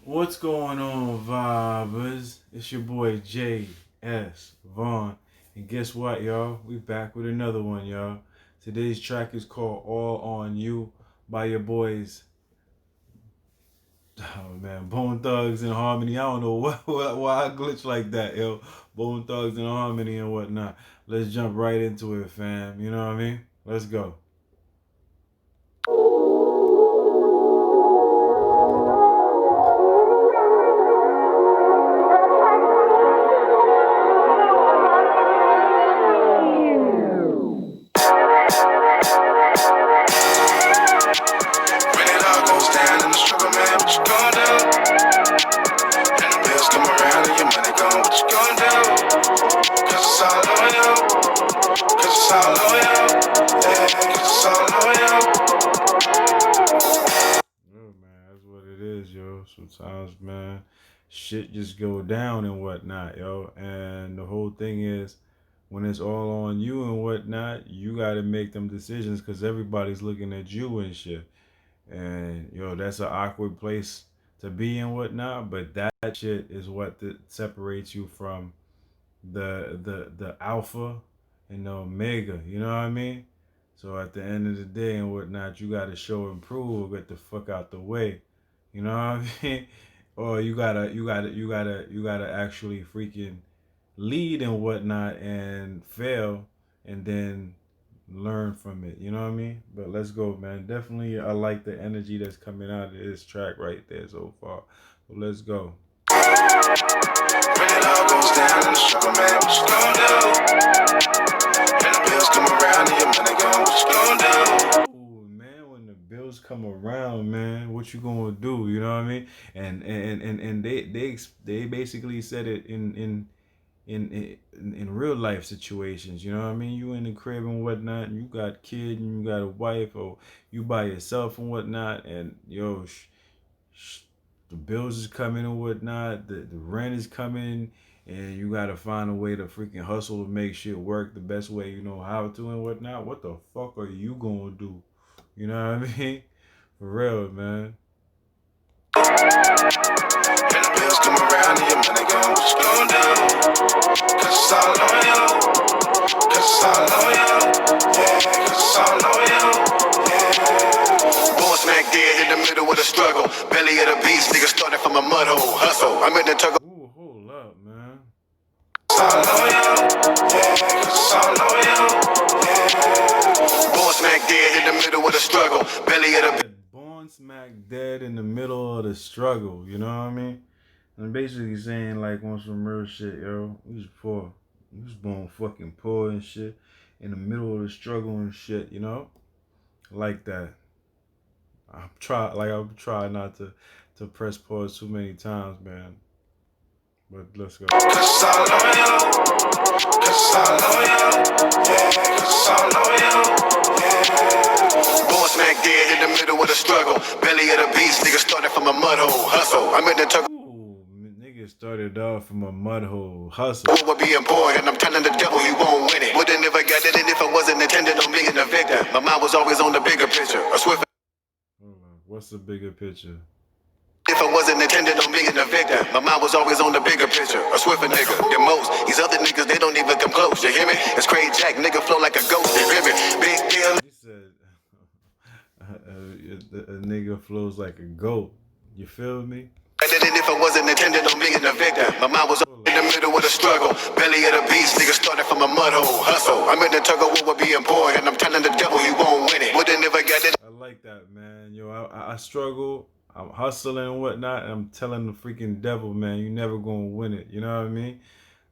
What's going on, vibers? It's your boy J.S. Vaughn. And guess what, y'all? We back with another one, y'all. Today's track is called All On You by your boys, oh man, Bone Thugs and Harmony. I don't know why I glitch like that, yo. Bone Thugs and Harmony and whatnot. Let's jump right into it, fam. You know what I mean? Let's go. When it all goes down in the struggle, man, what you gonna do? And the bills come around and your money gone, what you gonna do? Cause it's all on you. Cause it's all on you. Yeah, cause it's all on you. Oh man, that's what it is, yo. Sometimes, man, shit just go down and whatnot, yo. And the whole thing is, when it's all on you and whatnot, you got to make them decisions because everybody's looking at you and shit. And yo, that's an awkward place to be and whatnot. But that shit is what separates you from the alpha and the omega. You know what I mean? So at the end of the day and whatnot, you got to show and prove or get the fuck out the way. You know what I mean? Or you gotta actually freaking lead and whatnot and fail and then learn from it. You know what I mean? But let's go, man. Definitely, I like the energy that's coming out of this track right there so far. So let's go. When it all goes down in the struggle, man, what you gonna do? And the bills come around and your money gone, what you gonna do? Oh man, when the bills come around, man, what you gonna do? You know what I mean? And they basically said it in real life situations. You know what I mean? You in the crib and whatnot, and you got kid and you got a wife, or you by yourself and whatnot, and yo, the bills is coming and whatnot, the rent is coming, and you gotta find a way to freaking hustle to make shit work the best way you know how to and whatnot. What the fuck are you gonna do? You know what I mean? For real, man. And the bills come around and your money gone, what you gonna do? Cause it's all on you. Cause it's all on you. Yeah, cause it's all on you. Yeah. Born smack dead in the middle of the struggle. Belly of the beast, nigga started from a mud hole. Hustle, I'm in the tug. Ooh, hold up, man. It's all on you. Yeah, cause it's all on you. Yeah. Born smack dead in the middle of the struggle. Belly of the beast. Born smack dead in the middle of the struggle. You know what I mean? I'm basically saying like on some real shit, yo. We was poor. We was born fucking poor and shit. In the middle of the struggle and shit, you know? Like that. I'm trying not to press pause too many times, man. But let's go. Cause it's all on you. Cause it's all on you. Yeah, cause it's all on you. Yeah. Born smack dead in the middle of the struggle. Belly of the beast, nigga started from a mud hole. Hustle, I'm in the tug. Ooh, nigga started off from a mud hole. Hustle. What would be important? I'm telling the devil he won't win it. Would've never got it if I wasn't intended on being a victim. My mind was always on the bigger picture. A swift. Hold on. What's the bigger picture? If I wasn't intended on being a victim, my mind was always on the bigger picture. A swifter nigga than most. These other niggas, they don't even come close. You hear me? It's crazy Jack, nigga flow like a ghost. You hear me? Big deal. He said a nigga flows like a goat. You feel me? And if I wasn't intended on being a victim, my mind was in the middle of the struggle. Belly of the beast, nigga started from a mud hole. Hustle, I'm in the tug of war would be important. I'm telling the devil he won't win it. Would've never got it. I like that, man. Yo, I struggle. I'm hustling and whatnot. And I'm telling the freaking devil, man, you never gonna win it. You know what I mean?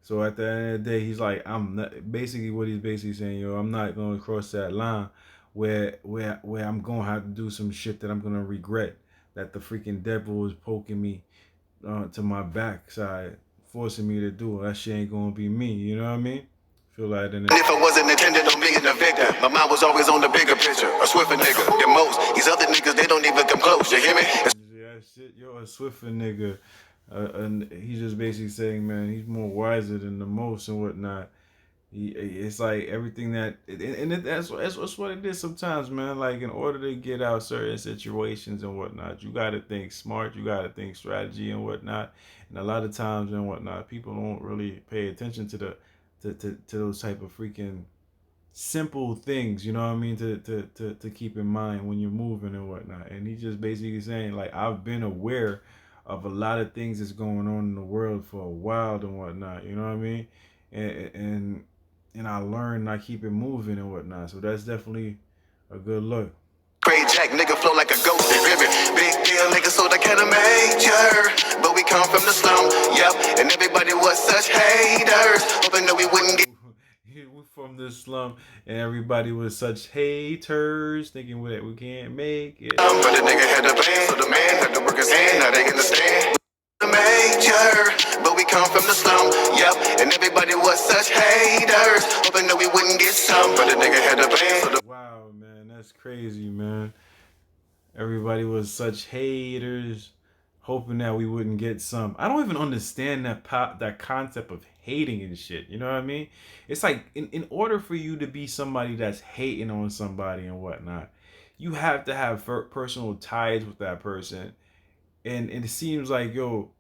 So at the end of the day, he's like, I'm not, basically what he's basically saying, yo, I'm not gonna cross that line where I'm gonna have to do some shit that I'm gonna regret. That the freaking devil is poking me to my backside, forcing me to do it. That shit ain't gonna be me. You know what I mean? Feel like in it. If I wasn't intended on being a victim, my mind was always on the bigger picture. A swifter nigga than most. These other niggas, they don't even come close. You hear me? Yeah, shit, yo, a Swiffer nigga. And he's just basically saying, man, he's more wiser than the most and whatnot. It's like everything that, that's what it is sometimes, man. Like in order to get out certain situations and whatnot, you got to think smart, you got to think strategy and whatnot. And a lot of times and whatnot, people don't really pay attention to to those type of freaking simple things, you know what I mean, to keep in mind when you're moving and whatnot. And he's just basically saying, like, I've been aware of a lot of things that's going on in the world for a while and whatnot, you know what I mean? And and I learned I keep it moving and whatnot. So that's definitely a good look. Great Jack, nigga flow like a ghost river. Big deal, nigga, so that kinda major. But we come from the slum, yep. And everybody was such haters, hoping that we wouldn't get We from the slum, and everybody was such haters, thinking that we can't make it. But the nigga had the plan, so the man had to work his hand. Now they understand. Major, but we come from the slum, yep. And everybody was such haters, hoping that we wouldn't get some. But the nigga had the plan, so the Wow, man, that's crazy, man. Everybody was such haters, hoping that we wouldn't get some. I don't even understand that concept of hating and shit. You know what I mean? It's like in order for you to be somebody that's hating on somebody and whatnot, you have to have personal ties with that person. And it seems like, yo,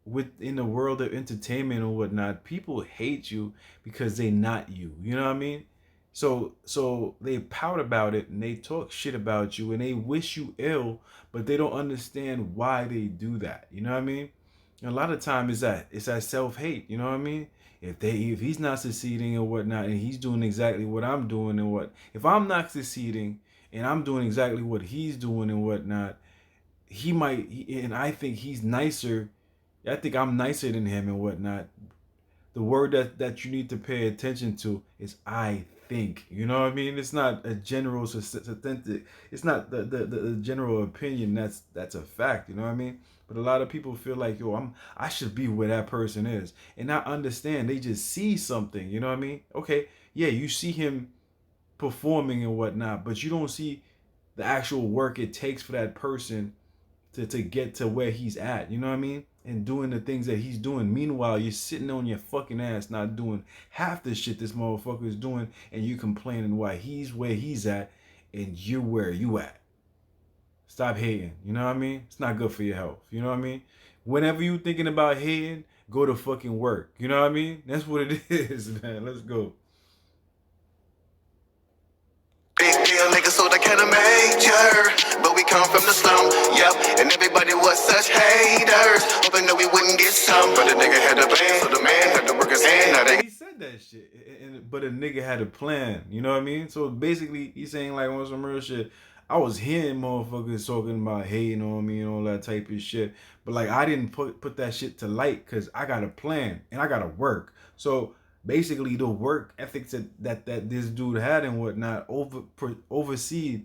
within the world of entertainment and whatnot, people hate you because they not you. You know what I mean? So they pout about it and they talk shit about you and they wish you ill, but they don't understand why they do that. You know what I mean? And a lot of time it's that self hate. You know what I mean? If he's not succeeding and whatnot, and he's doing exactly what I'm doing and what if I'm not succeeding and I'm doing exactly what he's doing and whatnot, and I think he's nicer. I think I'm nicer than him and whatnot. The word that you need to pay attention to is I think. You know what I mean? It's not a general authentic. It's not the general opinion. That's a fact. You know what I mean? But a lot of people feel like, yo, I should be where that person is, and I understand. They just see something. You know what I mean? Okay, yeah, you see him performing and whatnot, but you don't see the actual work it takes for that person to get to where he's at, you know what I mean? And doing the things that he's doing. Meanwhile, you're sitting on your fucking ass not doing half the shit this motherfucker is doing, and you complaining why he's where he's at and you're where you at. Stop hating, you know what I mean? It's not good for your health, you know what I mean? Whenever you thinking about hating, go to fucking work, you know what I mean? That's what it is, man. Let's go. big deal, nigga, so that kinda major. But we come from the slum, yep. And everybody was such haters, hoping that we wouldn't get some. But the nigga had a plan, so the man had to work his hand. Now they He said that shit, but a nigga had a plan. You know what I mean? So basically, he's saying like on some real shit. I was hearing motherfuckers talking about hating on me and all that type of shit, but like I didn't put that shit to light because I got a plan and I gotta work. So basically, the work ethics that this dude had and whatnot oversee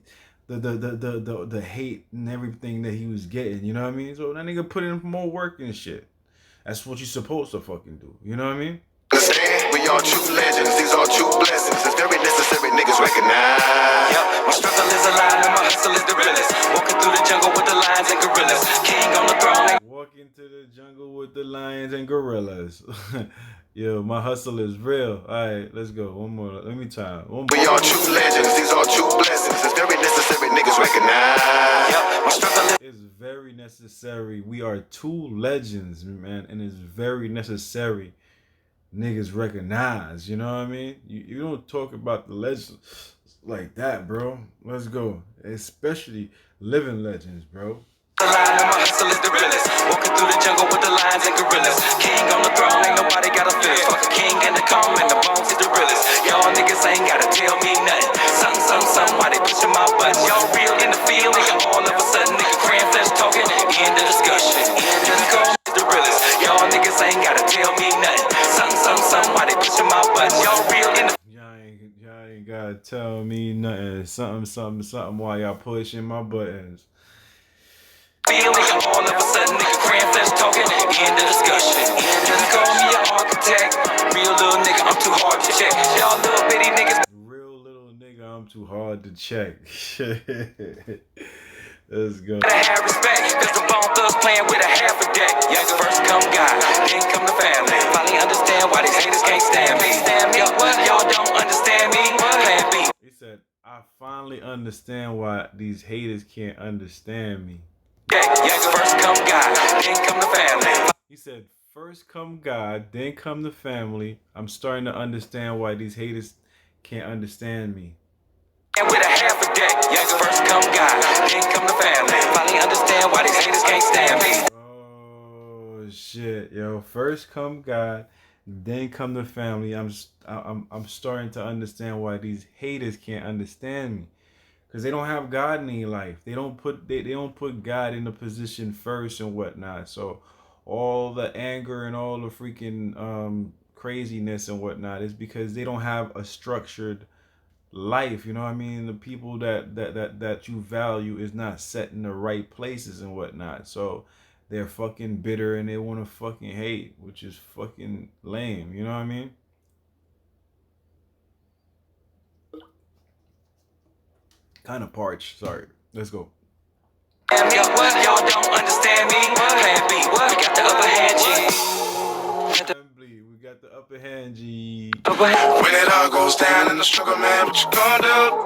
the hate and everything that he was getting. You know what I mean? So that nigga put in more work and shit. That's what you're supposed to fucking do. You know what I mean? understand, we all true legends, these are true blessings. It's very necessary, niggas recognize. Yep, my struggle is a line and my hustle is the realest. Walking through the jungle with the lions and gorillas. King on the throne. Walking to the jungle with the lions and gorillas. Yo, my hustle is real. All right, let's go. One more. Let me try. We are true legends, these are true blessings. It's very necessary, niggas recognize. Yep, my struggle is very necessary. We are two legends, man, and it's very necessary. Niggas recognize, you know what I mean? You don't talk about the legends like that, bro. Let's go. Especially living legends, bro. The line and my hustle is the realest. Walking through the jungle with the lions and gorillas. King on the throne, ain't nobody got a feel. Fuck a king and the calm and the bones is the realest. Y'all niggas ain't gotta tell me nothing. Something, why they pushing my buttons. Y'all real in the field, nigga. All of a sudden, nigga, cram flesh talking. End of discussion. Just call me the realest. Y'all niggas ain't gotta tell me nothing. Something, why they pushing my buttons. Y'all real in the Y'all ain't gotta tell me nothing. Something while y'all pushing my buttons. feeling. All of a sudden, nigga, cram flesh talking. End of discussion. Just call me an architect. Real little nigga, I'm too hard to check. Y'all little bitty niggas. Real little nigga, I'm too hard to check. Let's go. I have respect, cause the bone thugs playing with a half a deck. Young first come God, then come the family. Finally understand. understand why these haters can't stand me. Y'all don't understand me. Plan B. He said, I finally understand why these haters can't understand me. Yeah, first come God, then come the family. He said, first come God, then come the family. I'm starting to understand why these haters can't understand me. And with a half a deck, yes, first come God, then come the family. Finally understand why these haters can't stand me. Oh shit, yo! First come God, then come the family. I'm starting to understand why these haters can't understand me, because they don't have God in their life. They don't put God in the position first and whatnot. So all the anger and all the freaking craziness and whatnot is because they don't have a structured life. You know what I mean? The people that you value is not set in the right places and whatnot. So they're fucking bitter and they want to fucking hate, which is fucking lame. You know what I mean? Kind of parched. Sorry. Let's go. Y'all don't understand me. Plan B. We got the upper hand, G. We got the upper hand, G. When it all goes down in the struggle, man, what you gonna do?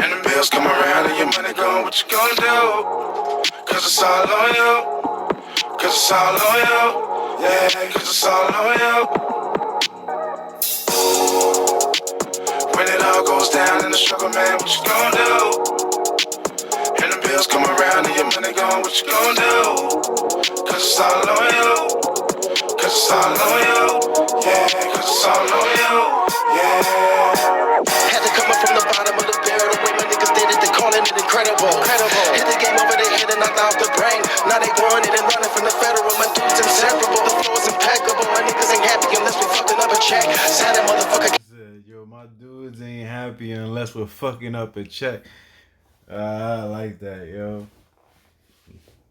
And the bills come around and your money gone, what you gonna do? Cause it's all on you. Cause it's all on you. Yeah, cause it's all on you. When it all goes down in the struggle, man, what you gonna do? And the bills come around and your money gone, what you gonna do? Cause it's all on you. Cause it's all on you. Yeah, cause it's all on you. Yeah. Had to come up from the bottom of the barrel. The way my niggas did it, they calling it incredible. Hit the game over their head and knocked out the brain. Now they going in and running from the federal. My dudes inseparable. The flow is impeccable. My niggas ain't happy unless we fucking up a check. Sad motherfucker. Yo, my dudes ain't happy unless we're fucking up a check. I like that, yo.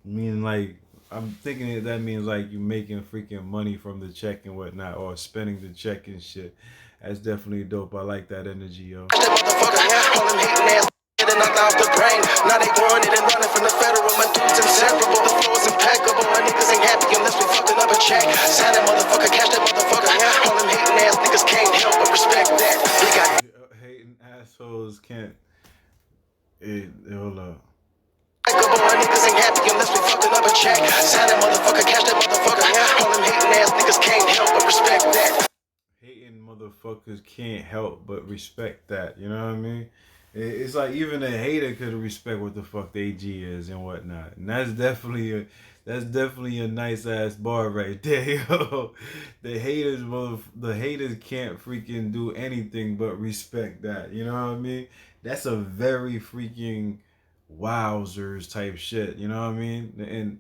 Meaning, like, I'm thinking that means like you making freaking money from the check and whatnot, or spending the check and shit. That's definitely dope. I like that energy, yo. That motherfucker, all them hating ass and knocked out the brain. Now they going in and running from the federal. My dudes inseparable. The flow is impeccable. My niggas ain't happy unless we fucking up a check. Sign that motherfucker, cash that motherfucker. All them hating ass niggas can't help but respect that. We got hating assholes can't. Hey, hold up. My niggas ain't happy unless we fucking up a check. Sign that motherfucker, cash that motherfucker. All them hating ass niggas can't help but respect that. Hating motherfuckers can't help but respect that. You know what I mean? It's like even a hater could respect what the fuck they G is and whatnot. And that's definitely a nice ass bar right there, yo. The haters can't freaking do anything but respect that. You know what I mean? That's a very freaking wowzers type shit. You know what I mean?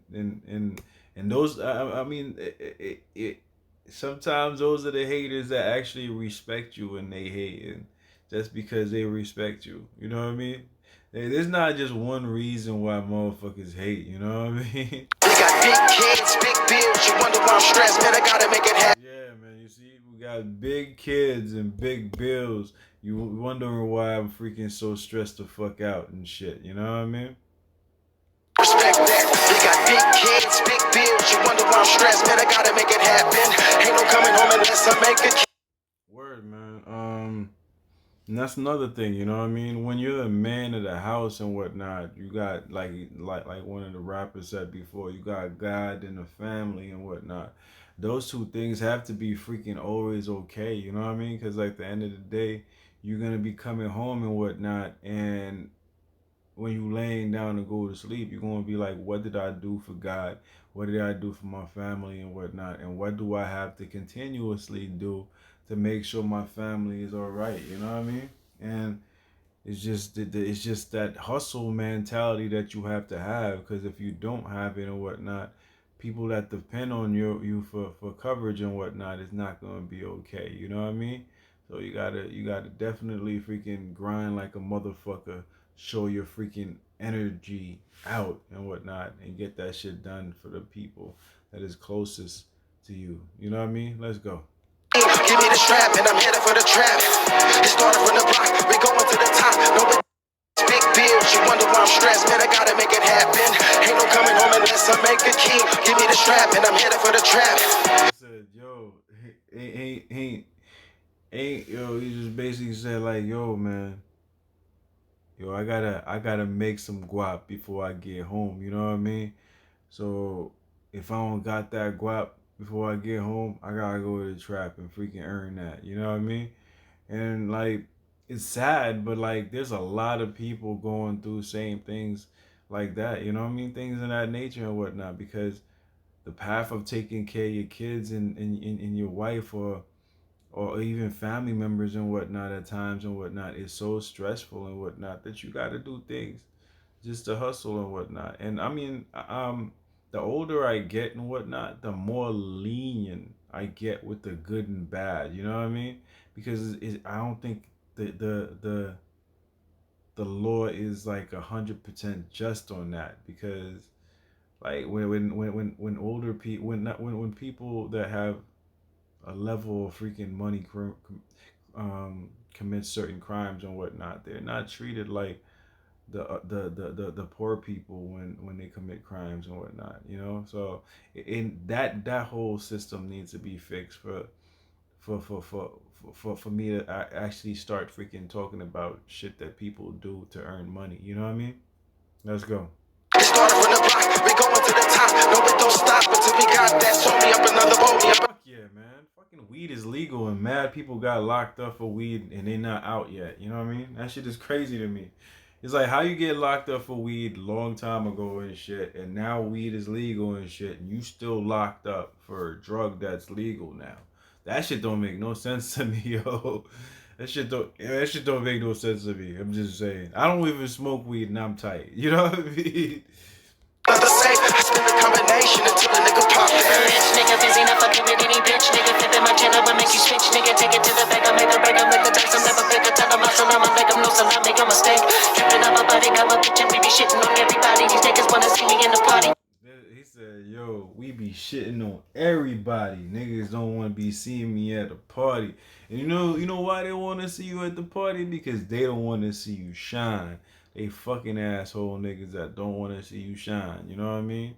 And those I mean it sometimes those are the haters that actually respect you and they hate, and just because they respect you. You know what I mean? There's not just one reason why motherfuckers hate. You know what I mean? We got big kids, big bills. You wonder why I'm stressed, man. I gotta make it happen. Yeah, man. You see, we got big kids and big bills. You wondering why I'm freaking so stressed the fuck out and shit. You know what I mean? Respect that. We got big kids, big bills. You wonder why I'm stressed, man. I gotta make it happen. Ain't no coming home unless I make a word, man. And that's another thing, you know what I mean? When you're the man of the house and whatnot, you got like one of the rappers said before, you got God and the family and whatnot. Those two things have to be freaking always okay, you know what I mean? Because like the end of the day, you're gonna be coming home and whatnot, and when you laying down to go to sleep, you're gonna be like, what did I do for God? What did I do for my family and whatnot? And what do I have to continuously do to make sure my family is all right? You know what I mean? And it's just that hustle mentality that you have to have, because if you don't have it and whatnot, people that depend on you for coverage and whatnot, it's not gonna be okay. You know what I mean? So you gotta definitely freaking grind like a motherfucker, show your freaking energy out and whatnot, and get that shit done for the people that is closest to you. You know what I mean? Let's go. give me the strap, and I'm headed for the trap. It started from the block, we going to the top. No big bills, you wonder why I'm stressed, man. I gotta make it happen. Ain't no coming home unless I make a key. Give me the strap, and I'm headed for the trap. I said, yo, yo, he just basically said like, yo, man, yo, I gotta make some guap before I get home. You know what I mean? So if I don't got that guap before I get home, I gotta go to the trap and freaking earn that. You know what I mean? And like, it's sad, but like, there's a lot of people going through same things like that. You know what I mean? Things of that nature and whatnot, because the path of taking care of your kids and your wife or even family members and whatnot at times and whatnot is so stressful and whatnot that you got to do things just to hustle and whatnot. And I mean, the older I get and whatnot, the more lenient I get with the good and bad. You know what I mean? Because I don't think the law is like 100% just on that, because like when older people when people that have a level of freaking money commit certain crimes and whatnot, they're not treated like the poor people when they commit crimes and whatnot, you know. So in that whole system needs to be fixed for for for for me to actually start freaking talking about shit that people do to earn money. You know what I mean? Let's go. We started from the block, we going to the top. No, it don't stop until we got that. Told me up another boat. Fuck yeah, man. Fucking weed is legal and mad people got locked up for weed and they not out yet. You know what I mean? That shit is crazy to me. It's like how you get locked up for weed long time ago and shit, and now weed is legal and shit, and you still locked up for a drug that's legal now. That shit don't make no sense to me, yo. That shit don't make no sense to me. I'm just saying. I don't even smoke weed and I'm tight. You know what I mean? Another safe, I spin the combination until a nigga pop that. Bitch, nigga, busy, not fucking with any bitch, nigga, flipping my channel, will make you switch, nigga, take it to the back, I make the break, I'm like the dice, I'm never pick a tell them, I'm make them know, so I make a mistake. Tripping up my body, got my bitch, and we be shitting on everybody, these niggas wanna see me in the party. He said, yo, we be shitting on everybody. Niggas don't want to be seeing me at the party. And you know why they want to see you at the party? Because they don't want to see you shine. They fucking asshole niggas that don't want to see you shine. You know what I mean?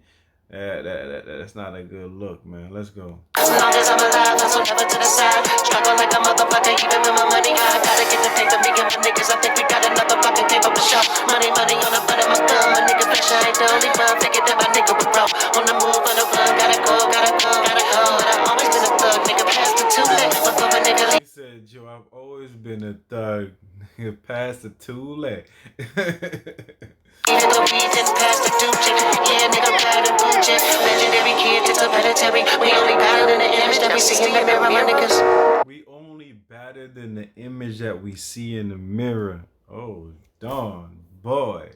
That's not a good look, man. Let's go. As long as I'm alive, I'm so never to the side. Struggle like a motherfucker, even with my money high. Gotta get the thing to me and my niggas. I think we got another fucking table for sure. Money on the butt of my thumb. My nigga pressure ain't the only one. Figured that my nigga would grow. On the move, on the run. Gotta go. But I always been a thug, nigga. Past the too late. Before a nigga leave. He said, yo, I've always been a thug. Past the too-late. Even though we didn't pass the Duce, yeah, nigga, bad and Gucci. Legendary kid, it's a predatory. We only better than the image that we see in the mirror, my niggas. We only better than the image that we see in the mirror. Oh, darn, boy.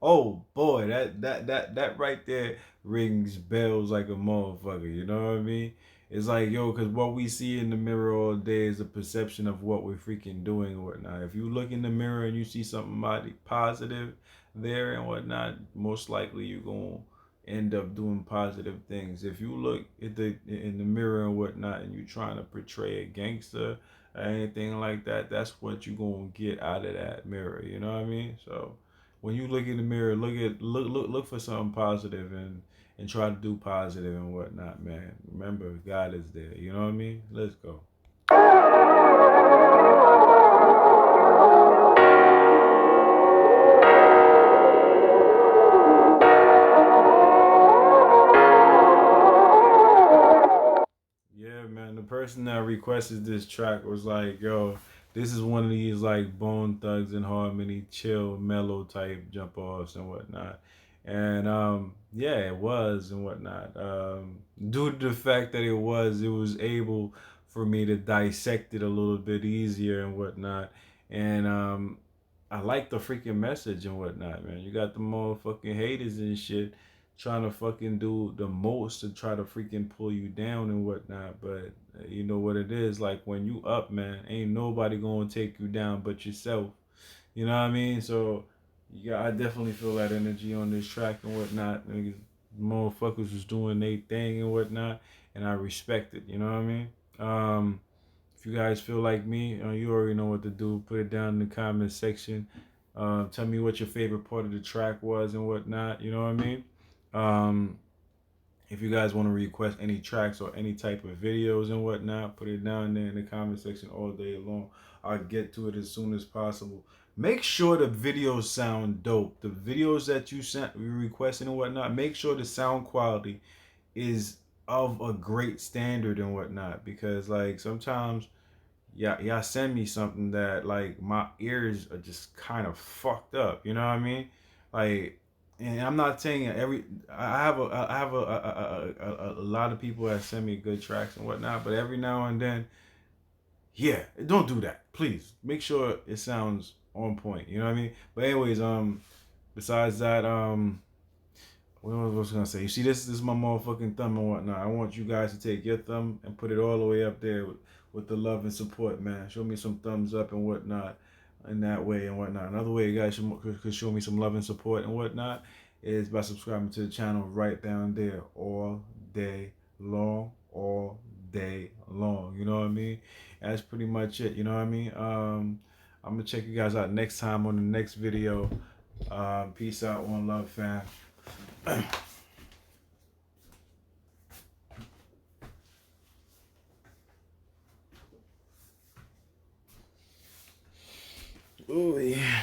Oh boy, that right there rings bells like a motherfucker. You know what I mean? It's like, yo, because what we see in the mirror all day is a perception of what we're freaking doing and whatnot. If you look in the mirror and you see somebody positive there and whatnot, most likely you're gonna end up doing positive things. If you look at in the mirror and whatnot and you're trying to portray a gangster or anything like that, that's what you're gonna get out of that mirror. You know what I mean? So when you look in the mirror, look for something positive and try to do positive and whatnot, man. Remember, God is there. You know what I mean? Let's go. Yeah, man. The person that requested this track was like, yo, this is one of these like Bone Thugs and Harmony, chill, mellow type jump offs and whatnot. And yeah, it was and whatnot. Due to the fact that it was able for me to dissect it a little bit easier and whatnot. And I like the freaking message and whatnot, man. You got the motherfucking haters and shit trying to fucking do the most to try to freaking pull you down and whatnot. But you know what it is, like when you up, man, ain't nobody gonna take you down but yourself. You know what I mean? So yeah, I definitely feel that energy on this track and whatnot. Niggas, motherfuckers was doing their thing and whatnot, and I respect it. You know what I mean? If you guys feel like me, you already know what to do. Put it down in the comment section. Tell me what your favorite part of the track was and whatnot. You know what I mean? Um, If you guys want to request any tracks or any type of videos and whatnot, put it down there in the comment section all day long. I'll get to it as soon as possible. Make sure the videos sound dope. The videos that you sent, you requesting and whatnot, make sure the sound quality is of a great standard and whatnot. Because like sometimes, y'all send me something that like my ears are just kind of fucked up. You know what I mean? Like, and I'm not saying every. I have a lot of people that send me good tracks and whatnot, but every now and then, yeah, don't do that, please. Make sure it sounds on point. You know what I mean? But anyways, besides that, what was I gonna say? You see, this is my motherfucking thumb and whatnot. I want you guys to take your thumb and put it all the way up there with the love and support, man. Show me some thumbs up and whatnot, in that way and whatnot. Another way you guys could show me some love and support and whatnot is by subscribing to the channel right down there all day long, all day long. You know what I mean? That's pretty much it. You know what I mean? I'm gonna check you guys out next time on the next video. Peace out, one love, fam. Ooh, yeah.